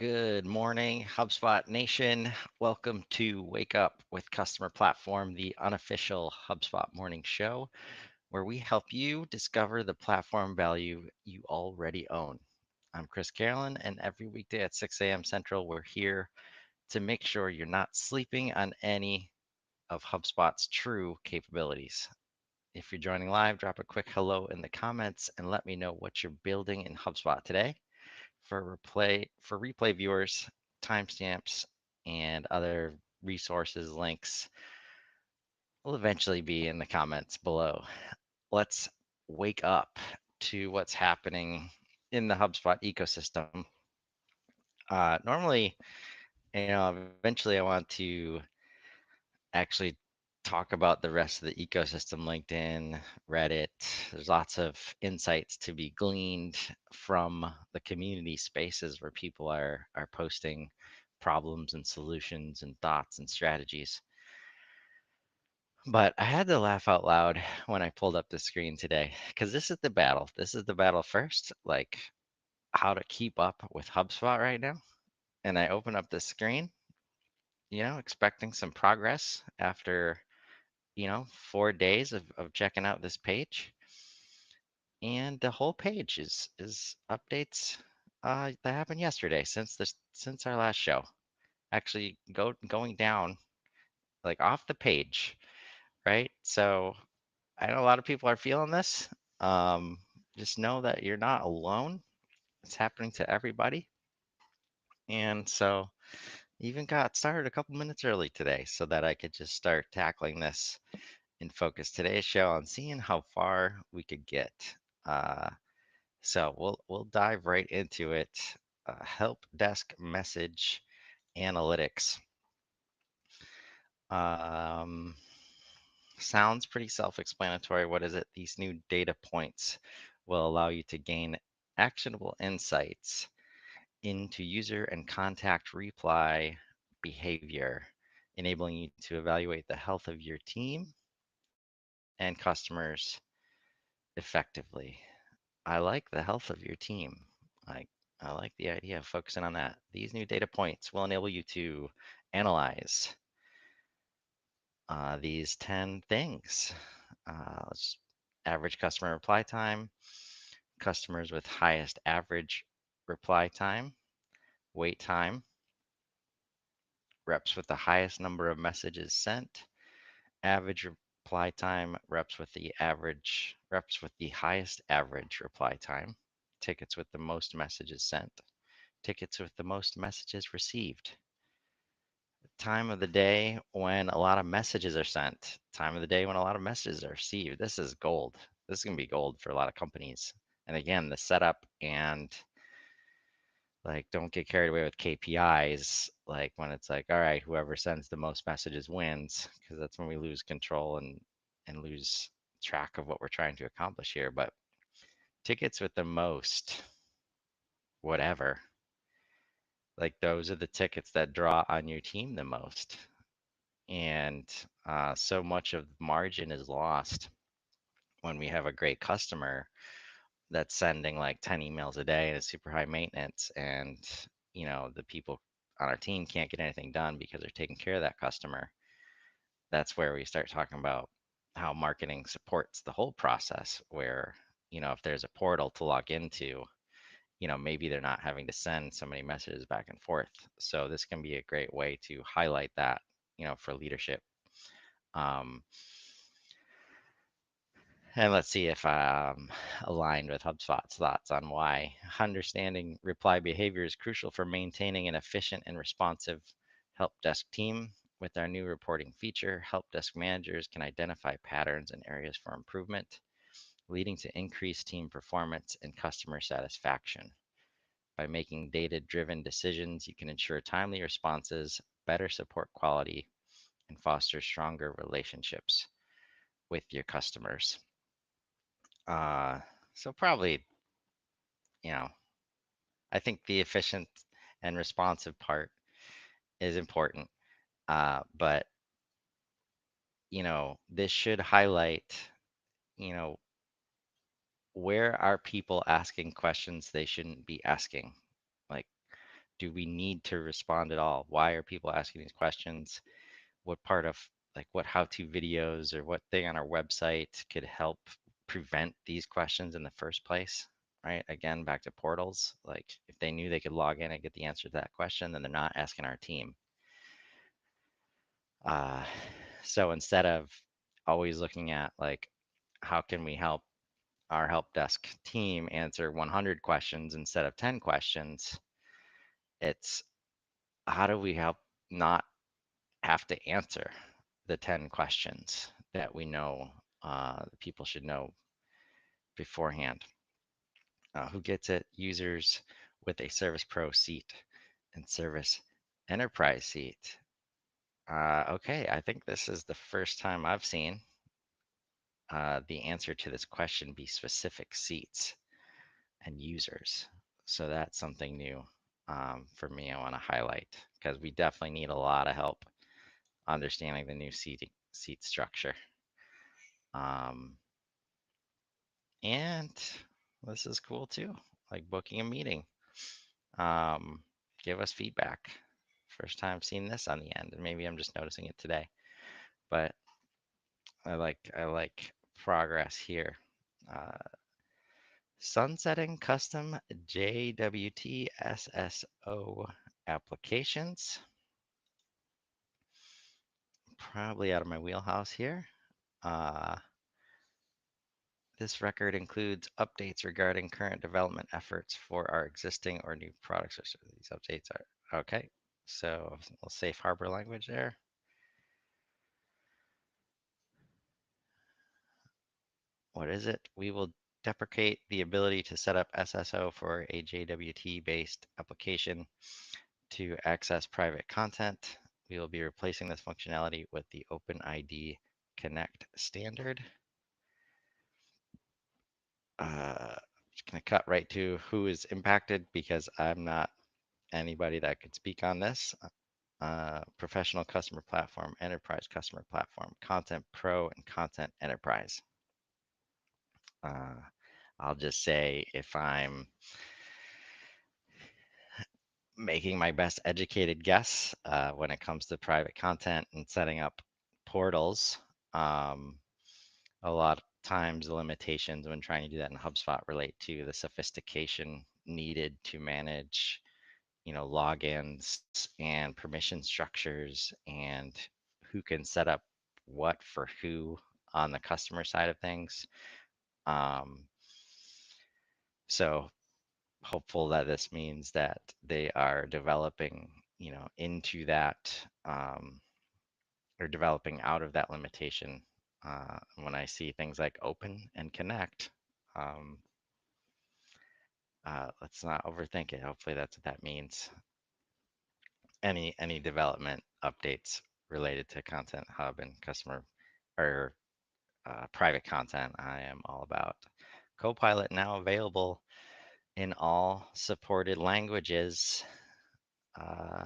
Good morning, HubSpot Nation. Welcome to Wake Up with Customer Platform, the unofficial HubSpot morning show, where we help you discover the platform value you already own. I'm Chris Carolan, and every weekday at 6 a.m. Central, we're here to make sure you're not sleeping on any of HubSpot's true capabilities. If you're joining live, drop a quick hello in the comments and let me know what you're building in HubSpot today. For replay viewers, timestamps and other resources links will eventually be in the comments below. Let's wake up to what's happening in the HubSpot ecosystem. Normally, eventually I want to actually talk about the rest of the ecosystem, LinkedIn, Reddit. There's lots of insights to be gleaned from the community spaces where people are posting problems and solutions and thoughts and strategies. But I had to laugh out loud when I pulled up the screen today because this is the battle. This is the battle first, like how to keep up with HubSpot right now. And I open up the screen, expecting some progress after 4 days of checking out this page, and the whole page is updates that happened yesterday since our last show. Actually, going down like off the page, right? So I know a lot of people are feeling this. Um, just know that you're not alone. It's happening to everybody, and so even got started a couple minutes early today so that I could just start tackling this and focus today's show on seeing how far we could get. Uh, so we'll dive right into it. Help desk message analytics. Um, Sounds pretty self-explanatory. What is it? These new data points will allow you to gain actionable insights into user and contact reply behavior, enabling you to evaluate the health of your team and customers effectively. I like the health of your team. I I like the idea of focusing on that. These new data points will enable you to analyze these 10 things. Let's average customer reply time, customers with highest average reply time, wait time, reps with the highest number of messages sent, average reply time, reps with the highest average reply time, tickets with the most messages sent, tickets with the most messages received, time of the day when a lot of messages are sent, time of the day when a lot of messages are received. This is gold. This is going to be gold for a lot of companies. And again, the setup and like don't get carried away with KPIs. Like when it's like, all right, whoever sends the most messages wins, because that's when we lose control and lose track of what we're trying to accomplish here. But tickets with the most, whatever, like those are the tickets that draw on your team the most. And so much of margin is lost when we have a great customer that's sending like 10 emails a day and is super high maintenance, and the people on our team can't get anything done because they're taking care of that customer. That's where we start talking about how marketing supports the whole process, where if there's a portal to log into, maybe they're not having to send so many messages back and forth. So this can be a great way to highlight that, for leadership. um, And let's see if I'm aligned with HubSpot's thoughts on why understanding reply behavior is crucial for maintaining an efficient and responsive help desk team. With our new reporting feature, help desk managers can identify patterns and areas for improvement, leading to increased team performance and customer satisfaction. By making data-driven decisions, you can ensure timely responses, better support quality, and foster stronger relationships with your customers. Uh, so probably, you know, I think the efficient and responsive part is important. But, this should highlight, you know, where are people asking questions they shouldn't be asking? Like, Do we need to respond at all? Why are people asking these questions? What part of like what how-to videos or what thing on our website could help prevent these questions in the first place? Right? Again, back to portals. Like if they knew they could log in and get the answer to that question, then they're not asking our team. Uh, so instead of always looking at like how can we help our help desk team answer 100 questions instead of 10 questions, it's how do we help not have to answer the 10 questions that we know people should know beforehand. Who gets it? Users with a Service Pro seat and Service Enterprise seat. Okay, I think this is the first time I've seen the answer to this question be specific seats and users. So that's something new for me. I want to highlight because we definitely need a lot of help understanding the new seat structure. Um, and this is cool too, like booking a meeting. Um, give us feedback. First time seeing this on the end, and maybe I'm just noticing it today. But I like progress here. Uh, Sunsetting custom JWT SSO applications. Probably out of my wheelhouse here. Uh, this record includes updates regarding current development efforts for our existing or new products. So these updates are okay. So a little safe harbor language there. What is it? We will deprecate the ability to set up SSO for a JWT-based application to access private content. We will be replacing this functionality with the OpenID Connect standard. Just going to cut right to who is impacted because I'm not anybody that could speak on this. Professional customer platform, enterprise customer platform, content pro, and content enterprise. I'll just say if I'm making my best educated guess when it comes to private content and setting up portals, um, a lot of times the limitations when trying to do that in HubSpot relate to the sophistication needed to manage, logins and permission structures and who can set up what for who on the customer side of things. Um, so hopeful that this means that they are developing, into that or developing out of that limitation. When I see things like open and connect, um, let's not overthink it. Hopefully that's what that means. Any development updates related to Content Hub and customer or private content, I am all about. Copilot now available in all supported languages. Uh,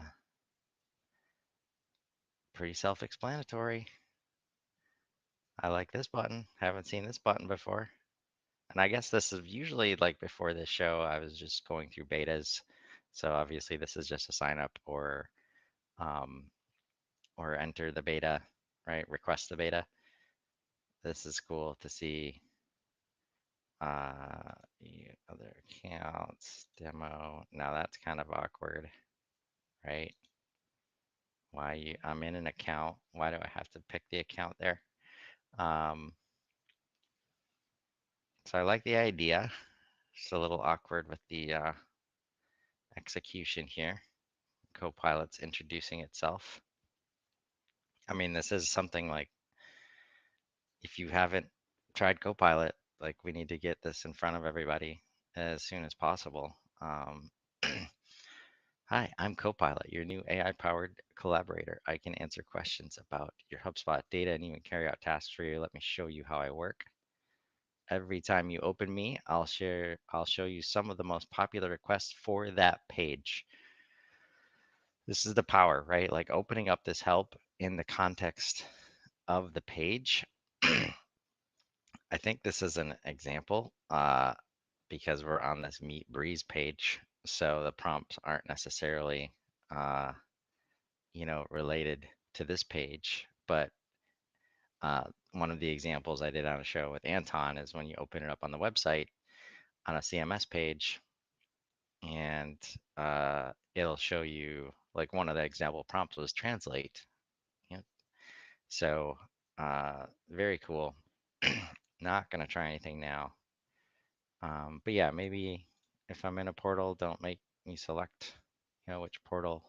Pretty self-explanatory. I like this button. Haven't seen this button before. And I guess this is usually like before this show, I was just going through betas. So obviously this is just a sign up um, or enter the beta, right? Request the beta. This is cool to see other accounts, demo. Now that's kind of awkward, right? I'm in an account. Why do I have to pick the account there? Um, so I like the idea. Just a little awkward with the execution here. Copilot's introducing itself. I mean, this is something like if you haven't tried Copilot, like we need to get this in front of everybody as soon as possible. Hi, I'm Copilot, your new AI-powered collaborator. I can answer questions about your HubSpot data and even carry out tasks for you. Let me show you how I work. Every time you open me, I'll show you some of the most popular requests for that page. This is the power, right? Like opening up this help in the context of the page. I think this is an example because we're on this Meet Breeze page. So the prompts aren't necessarily, uh, related to this page. But one of the examples I did on a show with Anton is when you open it up on the website on a CMS page, and it'll show you, like, one of the example prompts was translate. You know, so very cool. Not gonna try anything now. But yeah, maybe if I'm in a portal, don't make me select, which portal.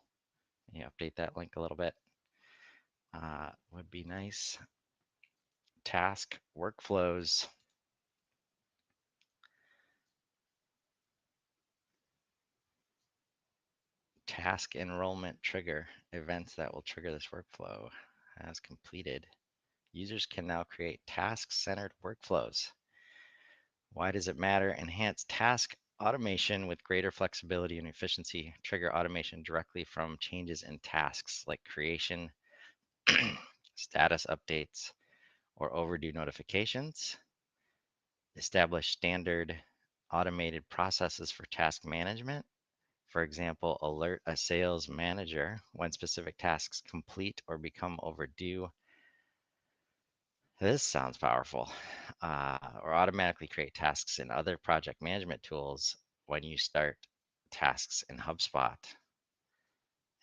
Update that link a little bit. Would be nice. Task workflows. Task enrollment trigger. Events that will trigger this workflow has completed. Users can now create task-centered workflows. Why does it matter? Enhance task automation with greater flexibility and efficiency. Trigger automation directly from changes in tasks like creation, status updates, or overdue notifications. Establish standard automated processes for task management. For example, alert a sales manager when specific tasks complete or become overdue. This sounds powerful. Or automatically create tasks in other project management tools when you start tasks in HubSpot.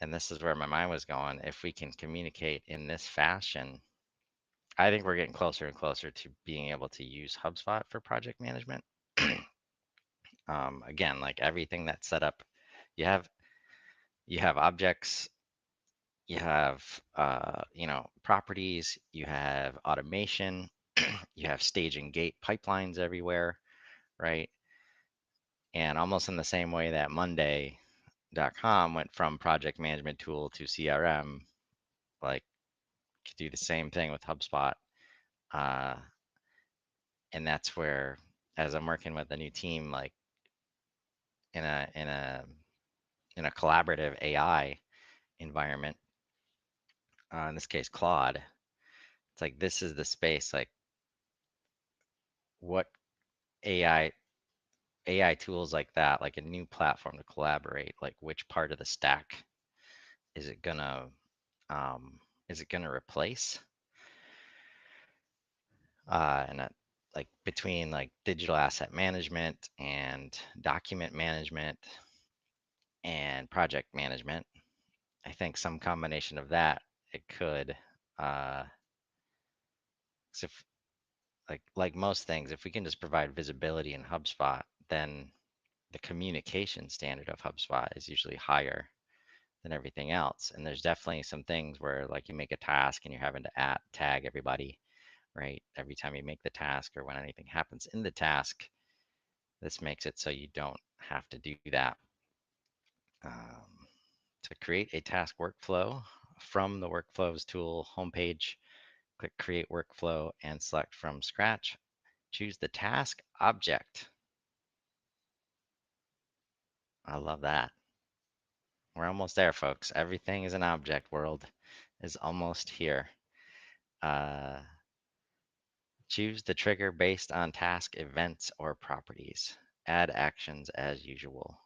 And this is where my mind was going. If we can communicate in this fashion, I think we're getting closer and closer to being able to use HubSpot for project management. Again, like everything that's set up, you have objects, you have properties, you have automation, you have stage and gate pipelines everywhere, right? And almost in the same way that Monday.com went from project management tool to CRM, like, could do the same thing with HubSpot. Uh, and that's where, as I'm working with a new team, like in a collaborative AI environment, in this case Claude, it's like this is the space. Like, what AI tools like that, like a new platform to collaborate, like which part of the stack is it gonna um, replace? And like between like digital asset management and document management and project management, I think some combination of that, it could. Uh, 'Cause if, like most things, if we can just provide visibility in HubSpot, then the communication standard of HubSpot is usually higher than everything else. And there's definitely some things where, like, you make a task and you're having to tag everybody, right? Every time you make the task or when anything happens in the task, this makes it so you don't have to do that. To create a task workflow from the Workflows tool homepage, click Create Workflow and select from scratch. Choose the task object. I love that. We're almost there, folks. Everything is an object world is almost here. Uh, Choose the trigger based on task, events, or properties. Add actions as usual.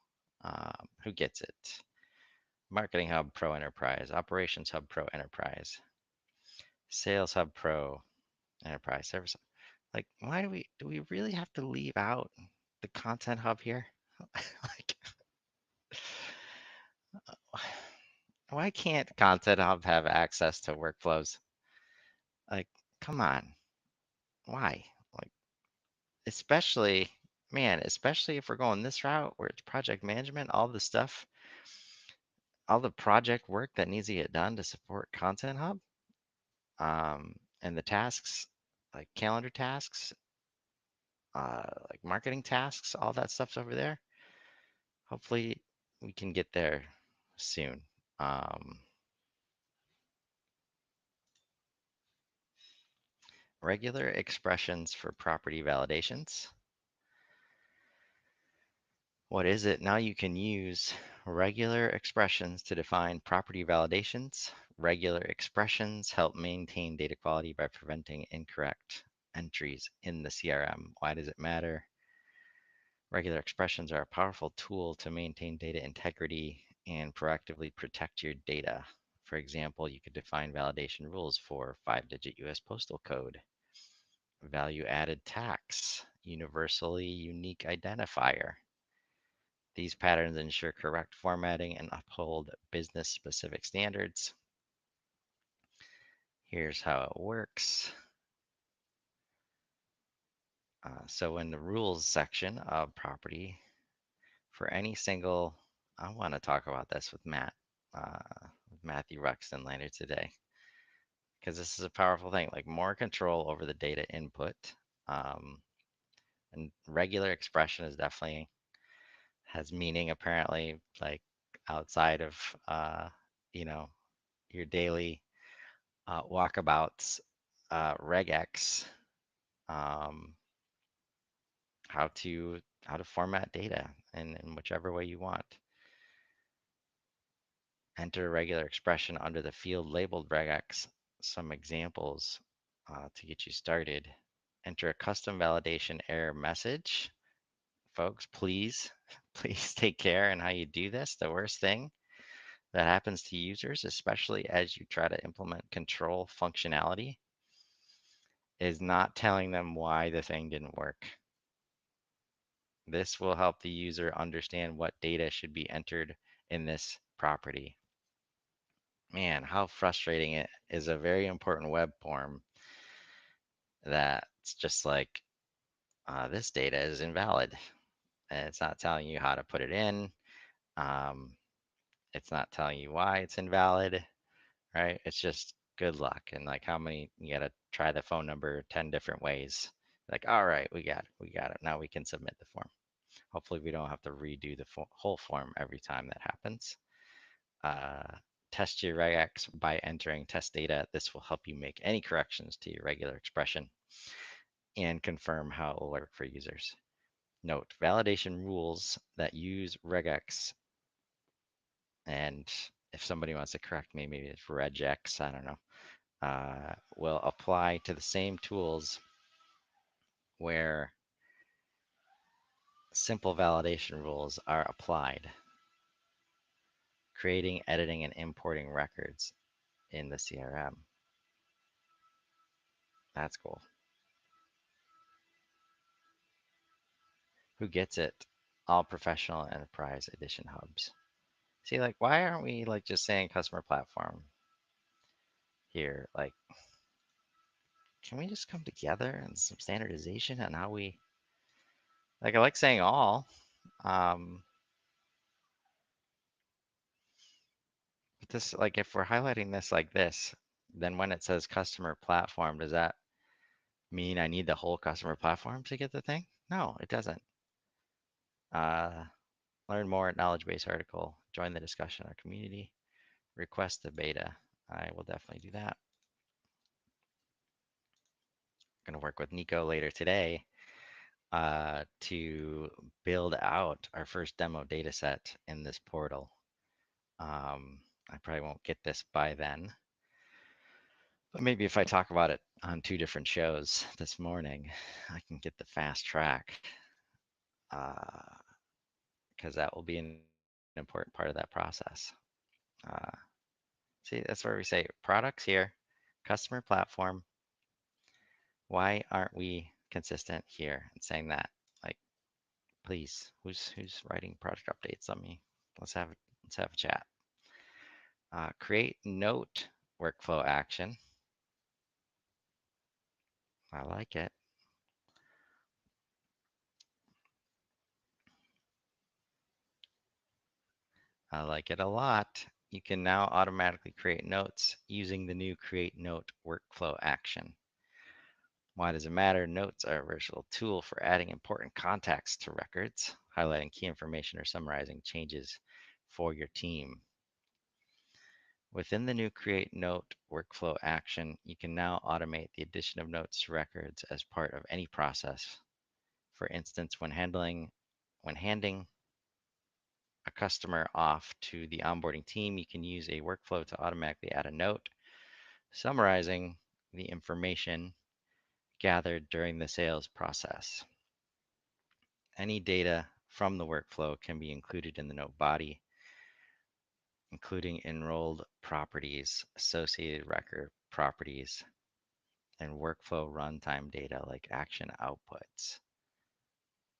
Who gets it? Marketing Hub Pro Enterprise, Operations Hub Pro Enterprise, Sales Hub Pro Enterprise, Service. Like, why do we really have to leave out the Content Hub here? Like, why can't Content Hub have access to workflows? Like, come on, why? Like, especially, man, especially if we're going this route where it's project management, all the stuff, all the project work that needs to get done to support Content Hub, and the tasks, like calendar tasks, like marketing tasks, all that stuff's over there. Hopefully, we can get there soon. Um, Regular expressions for property validations. What is it? Now you can use regular expressions to define property validations. Regular expressions help maintain data quality by preventing incorrect entries in the CRM. Why does it matter? Regular expressions are a powerful tool to maintain data integrity and proactively protect your data. For example, you could define validation rules for 5-digit US postal code, value added tax, universally unique identifier. These patterns ensure correct formatting and uphold business specific standards. Here's how it works. So in the rules section of property, for any single, I want to talk about this with Matthew Ruxton later today, because this is a powerful thing, like more control over the data input. Um, and regular expression is definitely has meaning apparently, like outside of, you know, your daily walkabouts, regex, um, how to format data in whichever way you want. Enter a regular expression under the field labeled regex. Some examples to get you started. Enter a custom validation error message. Folks, please, please take care in how you do this. The worst thing that happens to users, especially as you try to implement control functionality, is not telling them why the thing didn't work. This will help the user understand what data should be entered in this property. Man, how frustrating it is a very important web form that's just like, this data is invalid. And it's not telling you how to put it in. Um, it's not telling you why it's invalid, right? It's just good luck. And like how many, you got to try the phone number 10 different ways. Like, all right, we got it. We got it. Now we can submit the form. Hopefully we don't have to redo the whole form every time that happens. Uh, Test your regex by entering test data. This will help you make any corrections to your regular expression and confirm how it will work for users. Note, validation rules that use regex, and if somebody wants to correct me, maybe it's regex, I don't know, will apply to the same tools where simple validation rules are applied, creating, editing, and importing records in the CRM. That's cool. Who gets it? All professional enterprise edition hubs. See, like, why aren't we like just saying customer platform here? Like, can we just come together and some standardization on how we, like, I like saying all, um, but this, like, if we're highlighting this like this, then when it says customer platform, does that mean I need the whole customer platform to get the thing? No, it doesn't. Uh, Learn more at knowledge base article, join the discussion in our community, request the beta. I will definitely do that. I'm going to work with Nico later today to build out our first demo data set in this portal. I probably won't get this by then, but maybe if I talk about it on 2 different shows this morning, I can get the fast track because that will be an important part of that process. Uh, See, that's where we say products here, customer platform. Why aren't we consistent here and saying that? Like, please, who's writing product updates? Let's have a chat. Create note workflow action. I like it. I like it a lot. You can now automatically create notes using the new create note workflow action. Why does it matter? Notes are a versatile tool for adding important context to records, highlighting key information, or summarizing changes for your team. Within the new Create Note workflow action, you can now automate the addition of notes to records as part of any process. For instance, when handing a customer off to the onboarding team, you can use a workflow to automatically add a note summarizing the information gathered during the sales process. Any data from the workflow can be included in the note body, including enrolled properties, associated record properties, and workflow runtime data like action outputs.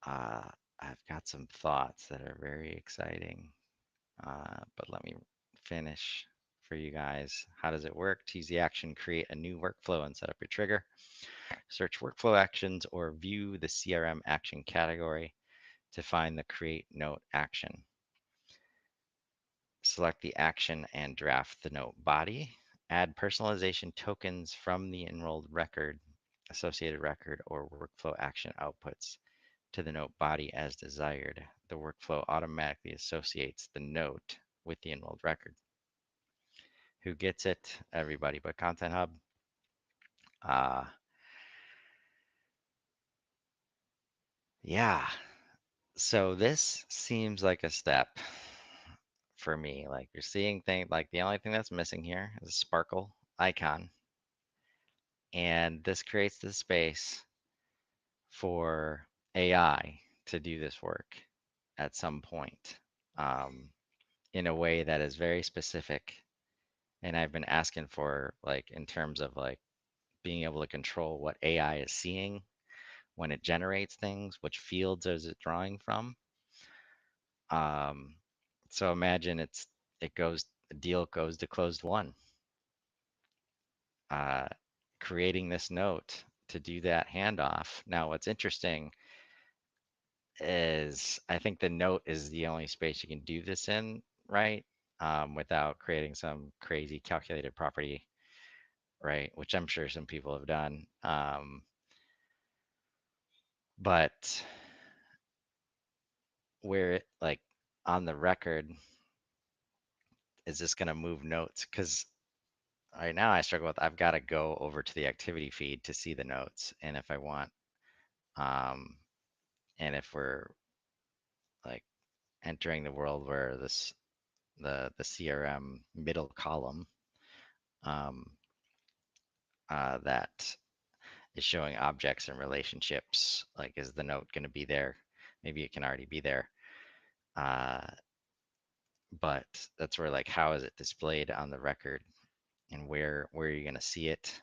Uh, I've got some thoughts that are very exciting, but let me finish for you guys. How does it work? To use the action, create a new workflow and set up your trigger. Search workflow actions or view the CRM action category to find the create note action. Select the action and draft the note body. Add personalization tokens from the enrolled record, associated record, or workflow action outputs to the note body as desired. The workflow automatically associates the note with the enrolled record. Who gets it? Everybody but Content Hub. Uh, yeah. So this seems like a step for me. Like you're seeing things like the only thing that's missing here is a sparkle icon. And this creates the space for AI to do this work at some point, um, in a way that is very specific. And I've been asking for, like, in terms of like being able to control what AI is seeing when it generates things, which fields is it drawing from. Um, so imagine it goes the deal goes to closed one. Uh, Creating this note to do that handoff. Now, what's interesting is I think the note is the only space you can do this in, right? Without creating some crazy calculated property, right? Which I'm sure some people have done. But where it, like, on the record, is this going to move notes? Because right now I struggle with, I've got to go over to the activity feed to see the notes. And if I want, um, and if we're like entering the world where the CRM middle column, um, that is showing objects and relationships. Like, is the note going to be there? Maybe it can already be there. Uh, but that's where, like, how is it displayed on the record, and where are you going to see it?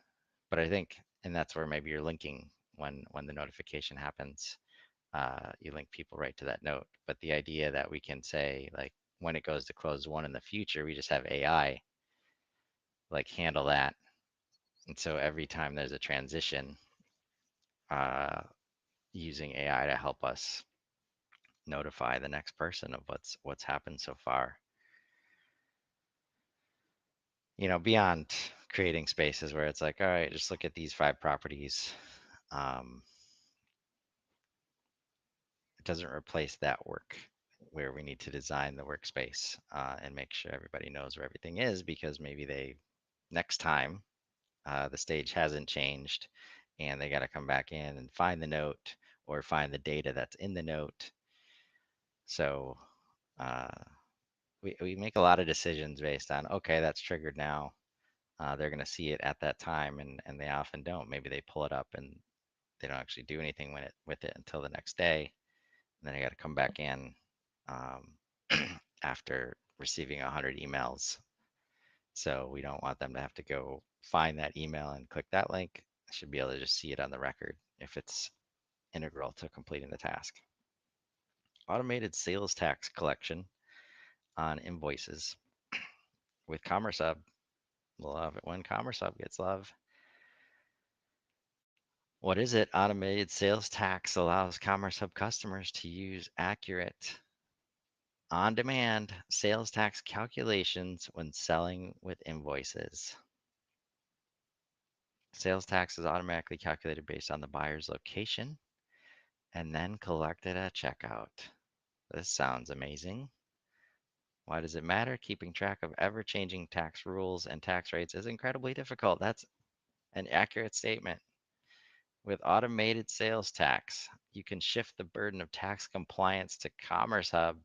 But I think, and that's where maybe you're linking when the notification happens. You link people right to that note. But the idea that we can say, like, when it goes to close one in the future, we just have AI like handle that. And so every time there's a transition, uh, using AI to help us notify the next person of what's happened so far. Beyond creating spaces where it's like, all right, just look at these 5 properties. Um, it doesn't replace that work where we need to design the workspace, and make sure everybody knows where everything is, because maybe next time, the stage hasn't changed and they got to come back in and find the note or find the data that's in the note. So, uh, we make a lot of decisions based on, okay, that's triggered now. They're going to see it at that time, and they often don't. Maybe they pull it up and they don't actually do anything with it until the next day. And then I got to come back in, um, after receiving 100 emails. So we don't want them to have to go find that email and click that link. I should be able to just see it on the record if it's integral to completing the task. Automated sales tax collection on invoices with Commerce Hub. Love it when Commerce Hub gets love. What is it? Automated sales tax allows Commerce Hub customers to use accurate, on demand sales tax calculations when selling with invoices. Sales tax is automatically calculated based on the buyer's location and then collected at checkout. This sounds amazing. Why does it matter? Keeping track of ever changing tax rules and tax rates is incredibly difficult. That's an accurate statement. With automated sales tax, you can shift the burden of tax compliance to Commerce Hub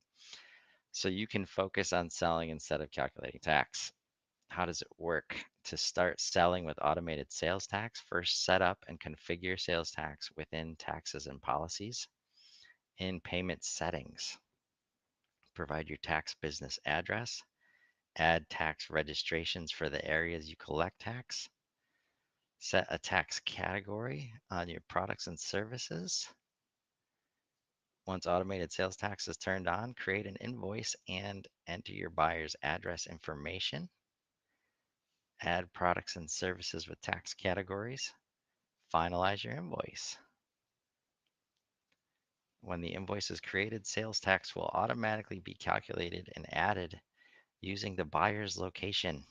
so you can focus on selling instead of calculating tax. How does it work? To start selling with automated sales tax, first set up and configure sales tax within taxes and policies, In payment settings, provide your tax business address, add tax registrations for the areas you collect tax, set a tax category on your products and services. Once automated sales tax is turned on, create an invoice and enter your buyer's address information. Add products and services with tax categories. Finalize your invoice. When the invoice is created, sales tax will automatically be calculated and added using the buyer's location.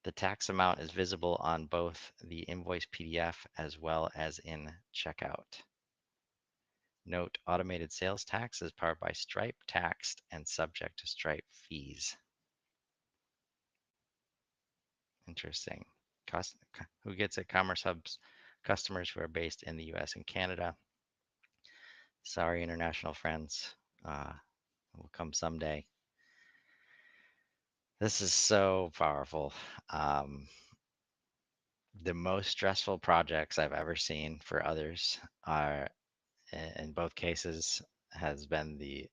The tax amount is visible on both the invoice PDF as well as in checkout. Note, automated sales tax is powered by Stripe taxed and subject to Stripe fees. Interesting. Who gets it? Commerce Hub's customers who are based in the US and Canada. Sorry, international friends. Will come someday. This is so powerful. The most stressful projects I've ever seen for others are, in both cases, has been the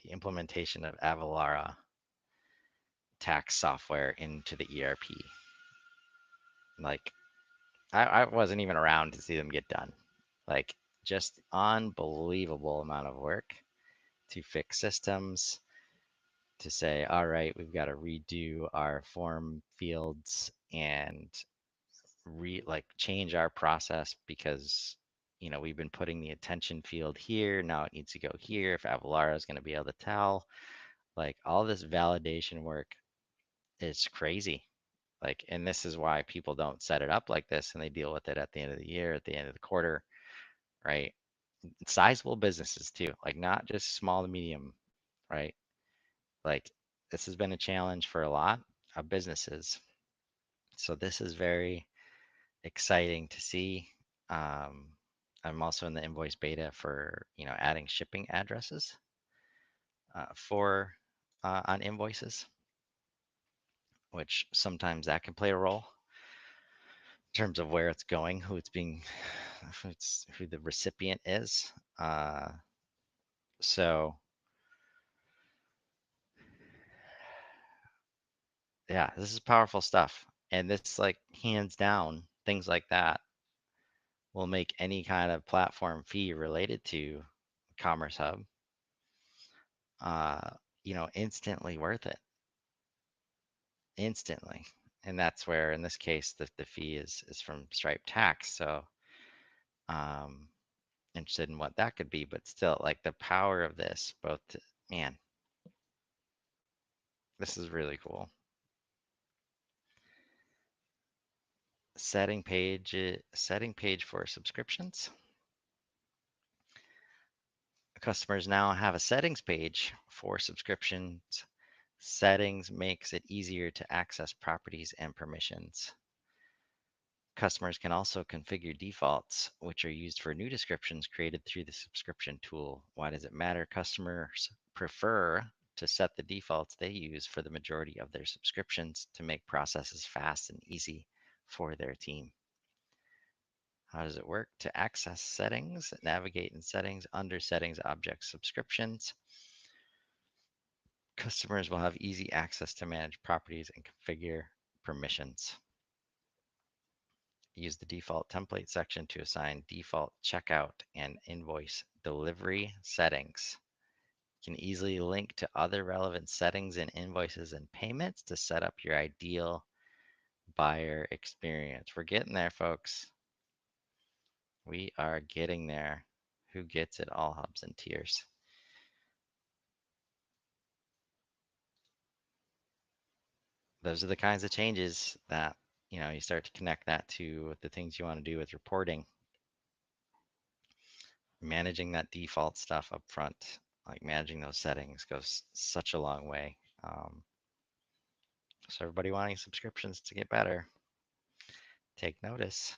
implementation of Avalara tax software into the ERP. Like, I wasn't even around to see them get done. Like, just unbelievable amount of work to fix systems, to say, all right, we've got to redo our form fields and change our process because we've been putting the attention field here. Now it needs to go here. If Avalara is going to be able to tell, like all this validation work is crazy. Like, and this is why people don't set it up like this and they deal with it at the end of the year, at the end of the quarter, right? Sizable businesses too, like not just small to medium, right? Like this has been a challenge for a lot of businesses. So this is very exciting to see. Um, I'm also in the invoice beta for adding shipping addresses for on invoices, which sometimes that can play a role in terms of where it's going, who the recipient is. So yeah, this is powerful stuff, and this like hands down things like that will make any kind of platform fee related to Commerce Hub, uh, instantly worth it, instantly. And that's where, in this case, the fee is from Stripe Tax. So, um, interested in what that could be, but still, like the power of this, man, this is really cool. Setting page for subscriptions. Customers now have a settings page for subscriptions. Settings makes it easier to access properties and permissions. Customers can also configure defaults, which are used for new descriptions created through the subscription tool. Why does it matter? Customers prefer to set the defaults they use for the majority of their subscriptions to make processes fast and easy for their team. How does it work? To access settings, navigate in settings, under settings, object subscriptions. Customers will have easy access to manage properties and configure permissions. Use the default template section to assign default checkout and invoice delivery settings. You can easily link to other relevant settings in invoices and payments to set up your ideal buyer experience. We're getting there, folks. We are getting there. Who gets it? All hubs and tiers. Those are the kinds of changes that you start to connect that to the things you want to do with reporting. Managing that default stuff up front, like managing those settings, goes such a long way. So everybody wanting subscriptions to get better, take notice.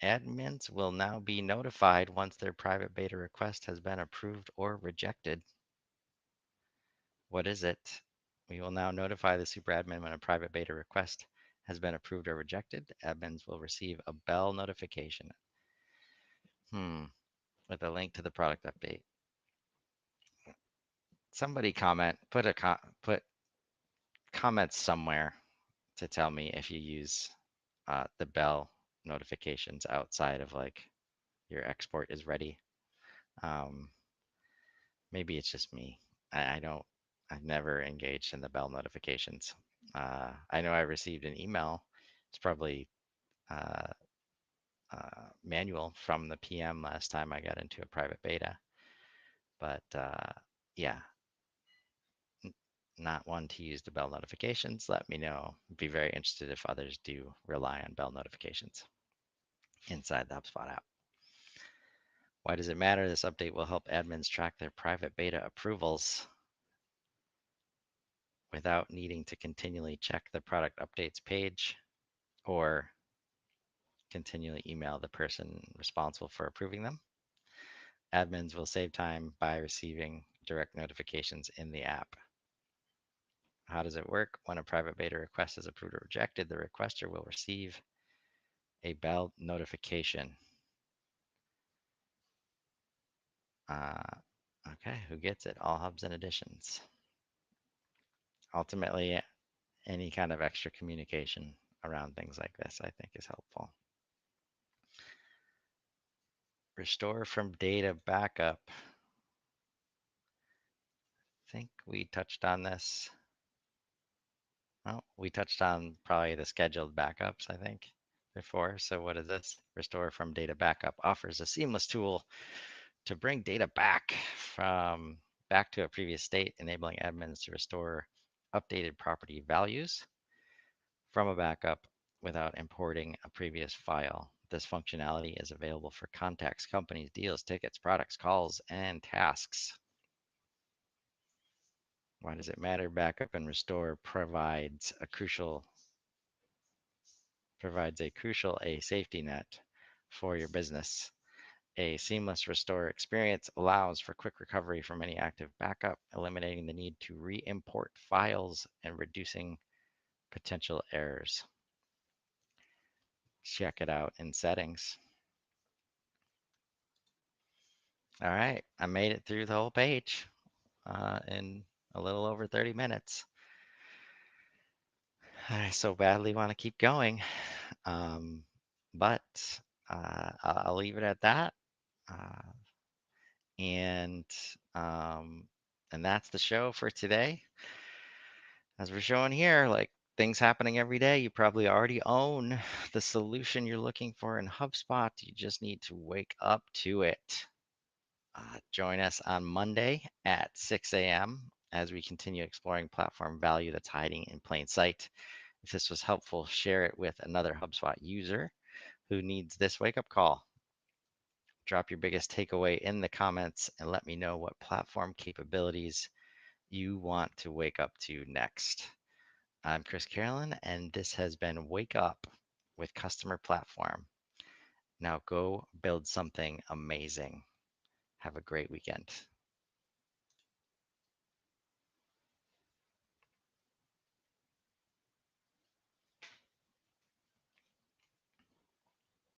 Admins will now be notified once their private beta request has been approved or rejected. What is it? We will now notify the super admin when a private beta request has been approved or rejected. Admins will receive a bell notification. with a link to the product update. Somebody put comments somewhere to tell me if you use the bell notifications outside of like your export is ready. Um, maybe it's just me. I don't. I've never engaged in the bell notifications. I know I received an email. It's probably uh, manual from the PM last time I got into a private beta, but yeah, not one to use the bell notifications. Let me know. Be very interested if others do rely on bell notifications inside the HubSpot app. Why does it matter? This update will help admins track their private beta approvals without needing to continually check the product updates page or continually email the person responsible for approving them. Admins will save time by receiving direct notifications in the app. How does it work? When a private beta request is approved or rejected, the requester will receive a bell notification. Okay, who gets it? All hubs and additions. Ultimately, any kind of extra communication around things like this, I think, is helpful. Restore from data backup. I think we touched on this. Well, we touched on probably the scheduled backups, I think, before. So what is this? Restore from data backup offers a seamless tool to bring data back to a previous state, enabling admins to restore updated property values from a backup without importing a previous file. This functionality is available for contacts, companies, deals, tickets, products, calls, and tasks. Why does it matter? Backup and restore provides a crucial safety net for your business. A seamless restore experience allows for quick recovery from any active backup, eliminating the need to re-import files and reducing potential errors. Check it out in settings. All right, I made it through the whole page in a little over 30 minutes. I so badly want to keep going, but I'll leave it at that. Uh, and um, and that's the show for today. As we're showing here, like things happening every day, you probably already own the solution you're looking for in HubSpot. You just need to wake up to it. Join us on Monday at 6 a.m. as we continue exploring platform value that's hiding in plain sight. If this was helpful, share it with another HubSpot user who needs this wake up call. Drop your biggest takeaway in the comments and let me know what platform capabilities you want to wake up to next. I'm Chris Carolan, and this has been Wake Up with Customer Platform. Now go build something amazing. Have a great weekend.